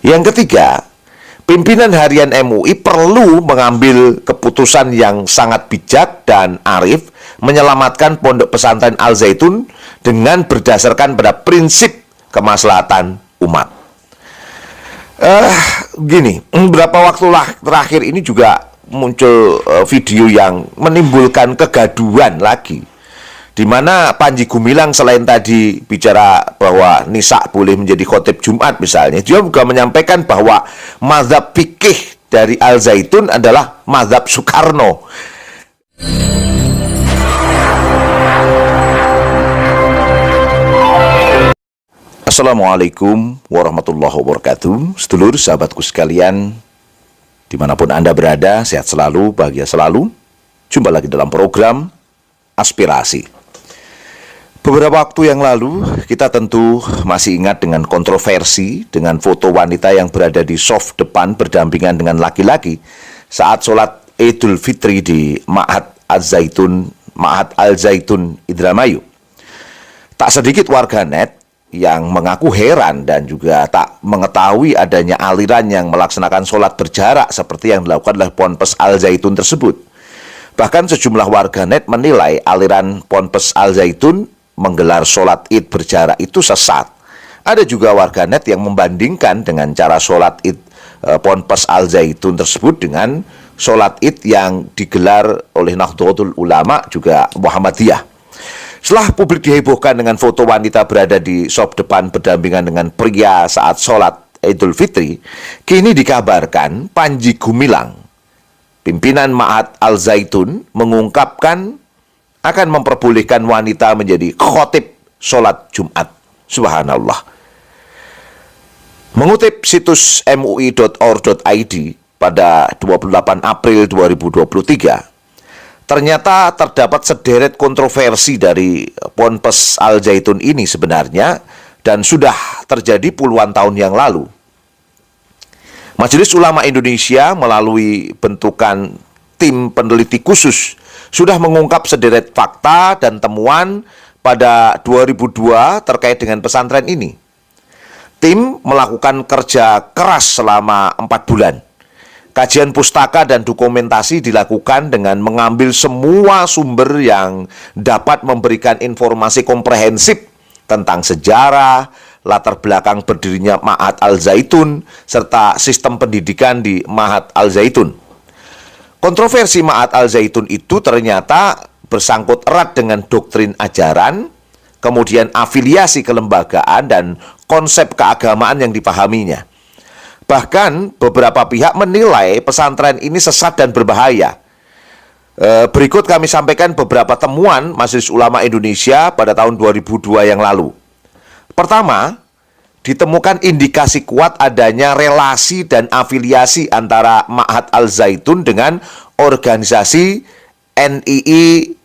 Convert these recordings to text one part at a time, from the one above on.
Yang ketiga, pimpinan harian MUI perlu mengambil keputusan yang sangat bijak dan arif menyelamatkan Pondok Pesantren Al Zaitun dengan berdasarkan pada prinsip kemaslahatan umat. Beberapa waktu terakhir ini juga muncul video yang menimbulkan kegaduhan lagi, di mana Panji Gumilang selain tadi bicara bahwa nisa boleh menjadi khotib Jumat misalnya, dia juga menyampaikan bahwa mazhab fikih dari Al Zaitun adalah mazhab Soekarno. Assalamualaikum warahmatullahi wabarakatuh. Sedulur sahabatku sekalian, dimanapun Anda berada, sehat selalu, bahagia selalu. Jumpa lagi dalam program Aspirasi. Beberapa waktu yang lalu, kita tentu masih ingat dengan kontroversi dengan foto wanita yang berada di soft depan berdampingan dengan laki-laki saat sholat Idul Fitri di Ma'had Al Zaitun Indramayu. Tak sedikit warganet yang mengaku heran dan juga tak mengetahui adanya aliran yang melaksanakan sholat berjarak seperti yang dilakukan oleh Ponpes Al Zaitun tersebut. Bahkan sejumlah warganet menilai aliran Ponpes Al Zaitun menggelar sholat id berjarak itu sesat. Ada juga warganet yang membandingkan dengan cara sholat id Ponpes Al Zaitun tersebut dengan sholat id yang digelar oleh Nahdlatul Ulama juga Muhammadiyah. Setelah publik dihebohkan dengan foto wanita berada di sop depan berdampingan dengan pria saat sholat Idul Fitri, kini dikabarkan Panji Gumilang, pimpinan Ma'had Al Zaitun, mengungkapkan akan memperbolehkan wanita menjadi khotib sholat Jumat. Subhanallah. Mengutip situs mui.or.id pada 28 April 2023, ternyata terdapat sederet kontroversi dari Ponpes Al Zaitun ini sebenarnya dan sudah terjadi puluhan tahun yang lalu. Majelis Ulama Indonesia melalui bentukan tim peneliti khusus sudah mengungkap sederet fakta dan temuan pada 2002 terkait dengan pesantren ini. Tim melakukan kerja keras selama 4 bulan. Kajian pustaka dan dokumentasi dilakukan dengan mengambil semua sumber yang dapat memberikan informasi komprehensif tentang sejarah, latar belakang berdirinya Ma'had Al Zaitun, serta sistem pendidikan di Ma'had Al Zaitun. Kontroversi Ma'had Al Zaitun itu ternyata bersangkut erat dengan doktrin ajaran, kemudian afiliasi kelembagaan, dan konsep keagamaan yang dipahaminya. Bahkan beberapa pihak menilai pesantren ini sesat dan berbahaya. Berikut kami sampaikan beberapa temuan Majelis Ulama Indonesia pada tahun 2002 yang lalu. Pertama, ditemukan indikasi kuat adanya relasi dan afiliasi antara Ma'had Al Zaitun dengan organisasi NII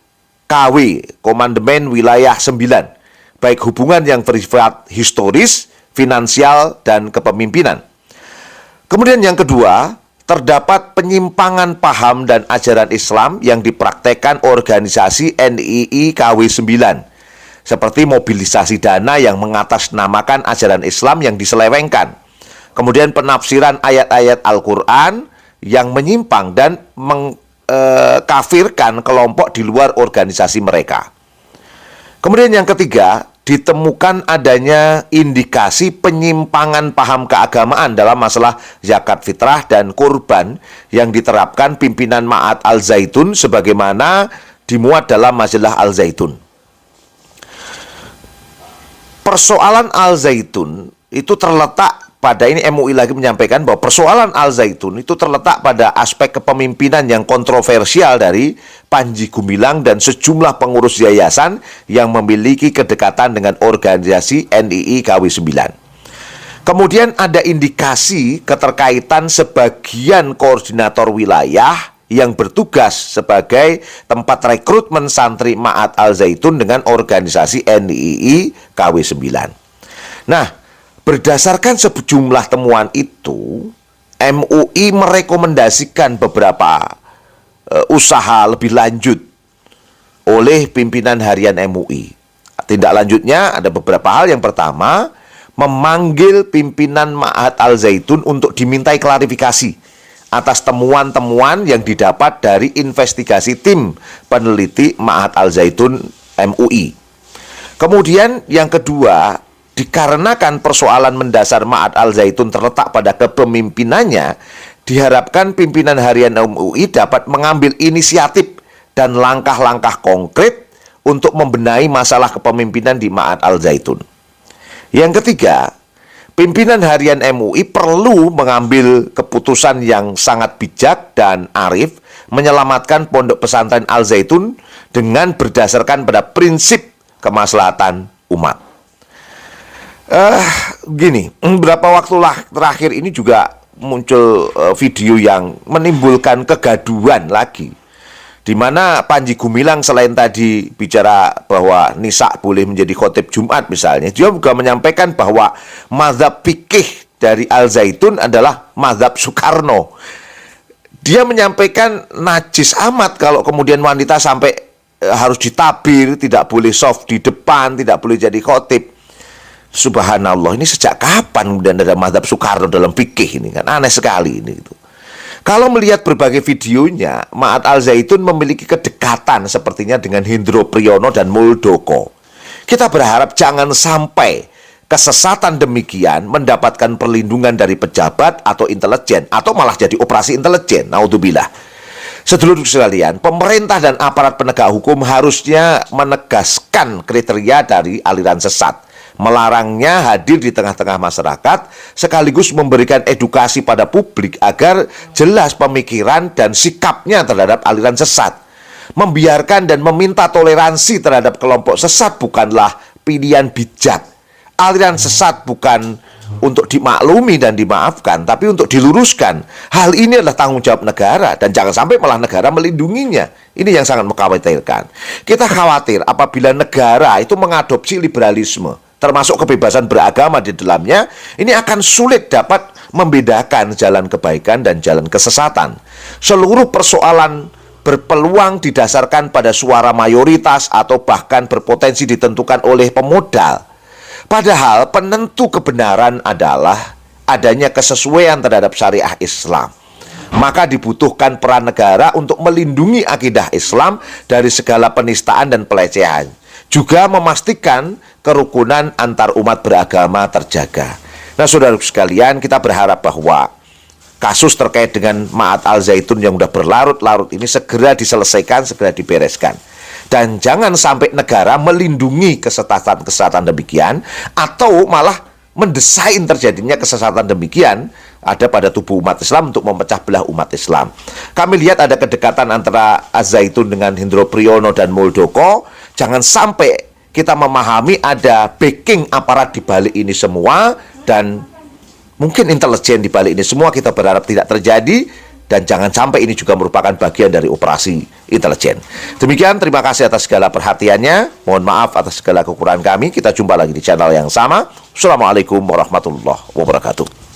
KW, Komandemen Wilayah 9, baik hubungan yang bersifat historis, finansial, dan kepemimpinan. Kemudian yang kedua, terdapat penyimpangan paham dan ajaran Islam yang dipraktekkan organisasi NII KW 9, seperti mobilisasi dana yang mengatasnamakan ajaran Islam yang diselewengkan, kemudian penafsiran ayat-ayat Al-Quran yang menyimpang dan mengkafirkan kelompok di luar organisasi mereka. Kemudian yang ketiga, ditemukan adanya indikasi penyimpangan paham keagamaan dalam masalah zakat fitrah dan kurban yang diterapkan pimpinan Ma'had Al Zaitun sebagaimana dimuat dalam majalah Al Zaitun. Persoalan Al Zaitun itu terletak pada, ini MUI lagi menyampaikan bahwa persoalan Al Zaitun itu terletak pada aspek kepemimpinan yang kontroversial dari Panji Gumilang dan sejumlah pengurus yayasan yang memiliki kedekatan dengan organisasi NII KW 9. Kemudian ada indikasi keterkaitan sebagian koordinator wilayah yang bertugas sebagai tempat rekrutmen santri Ma'had Al Zaitun dengan organisasi NII KW 9. Nah, berdasarkan sejumlah temuan itu, MUI merekomendasikan beberapa usaha lebih lanjut oleh pimpinan harian MUI. Tindak lanjutnya ada beberapa hal. Yang pertama, memanggil pimpinan Ma'had Al Zaitun untuk dimintai klarifikasi atas temuan-temuan yang didapat dari investigasi tim peneliti Ma'had Al Zaitun MUI. Kemudian yang kedua, dikarenakan persoalan mendasar Ma'had Al Zaitun terletak pada kepemimpinannya, diharapkan pimpinan harian MUI dapat mengambil inisiatif dan langkah-langkah konkret untuk membenahi masalah kepemimpinan di Ma'had Al Zaitun. Yang ketiga, pimpinan harian MUI perlu mengambil keputusan yang sangat bijak dan arif menyelamatkan pondok pesantren Al Zaitun dengan berdasarkan pada prinsip kemaslahatan umat. Beberapa waktu terakhir ini juga muncul video yang menimbulkan kegaduhan lagi, di mana Panji Gumilang selain tadi bicara bahwa nisa boleh menjadi khotib Jumat misalnya, dia juga menyampaikan bahwa mazhab fikih dari Al Zaitun adalah mazhab Soekarno. Dia menyampaikan najis amat kalau kemudian wanita sampai harus ditabir, tidak boleh soft di depan, tidak boleh jadi khotib. Subhanallah, ini sejak kapan kemudian ada mazhab Soekarno dalam fikih ini? Kan aneh sekali ini gitu. Kalau melihat berbagai videonya, Ma'had Al Zaitun memiliki kedekatan sepertinya dengan Hendro Priyono dan Muldoko. Kita berharap jangan sampai kesesatan demikian mendapatkan perlindungan dari pejabat atau intelijen, atau malah jadi operasi intelijen. Naudzubillah. Sedulur sekalian, pemerintah dan aparat penegak hukum harusnya menegaskan kriteria dari aliran sesat, melarangnya hadir di tengah-tengah masyarakat, sekaligus memberikan edukasi pada publik agar jelas pemikiran dan sikapnya terhadap aliran sesat. Membiarkan dan meminta toleransi terhadap kelompok sesat bukanlah pilihan bijak. Aliran sesat bukan untuk dimaklumi dan dimaafkan, tapi untuk diluruskan. Hal ini adalah tanggung jawab negara, dan jangan sampai malah negara melindunginya. Ini yang sangat mengkhawatirkan. Kita khawatir apabila negara itu mengadopsi liberalisme, termasuk kebebasan beragama di dalamnya, ini akan sulit dapat membedakan jalan kebaikan dan jalan kesesatan. Seluruh persoalan berpeluang didasarkan pada suara mayoritas atau bahkan berpotensi ditentukan oleh pemodal. Padahal penentu kebenaran adalah adanya kesesuaian terhadap syariah Islam. Maka dibutuhkan peran negara untuk melindungi akidah Islam dari segala penistaan dan pelecehan, juga memastikan kerukunan antar umat beragama terjaga. Nah, saudara sekalian, kita berharap bahwa kasus terkait dengan Ma'had Al Zaitun yang sudah berlarut-larut ini segera diselesaikan, segera dibereskan. Dan jangan sampai negara melindungi kesesatan-kesesatan demikian, atau malah mendesain terjadinya kesesatan demikian ada pada tubuh umat Islam untuk memecah belah umat Islam. Kami lihat ada kedekatan antara Al Zaitun dengan Hendro Priyono dan Muldoko. Jangan sampai kita memahami ada backing aparat di balik ini semua, dan mungkin intelijen di balik ini semua. Kita berharap tidak terjadi, dan jangan sampai ini juga merupakan bagian dari operasi intelijen. Demikian, terima kasih atas segala perhatiannya. Mohon maaf atas segala kekurangan kami. Kita jumpa lagi di channel yang sama. Assalamualaikum warahmatullahi wabarakatuh.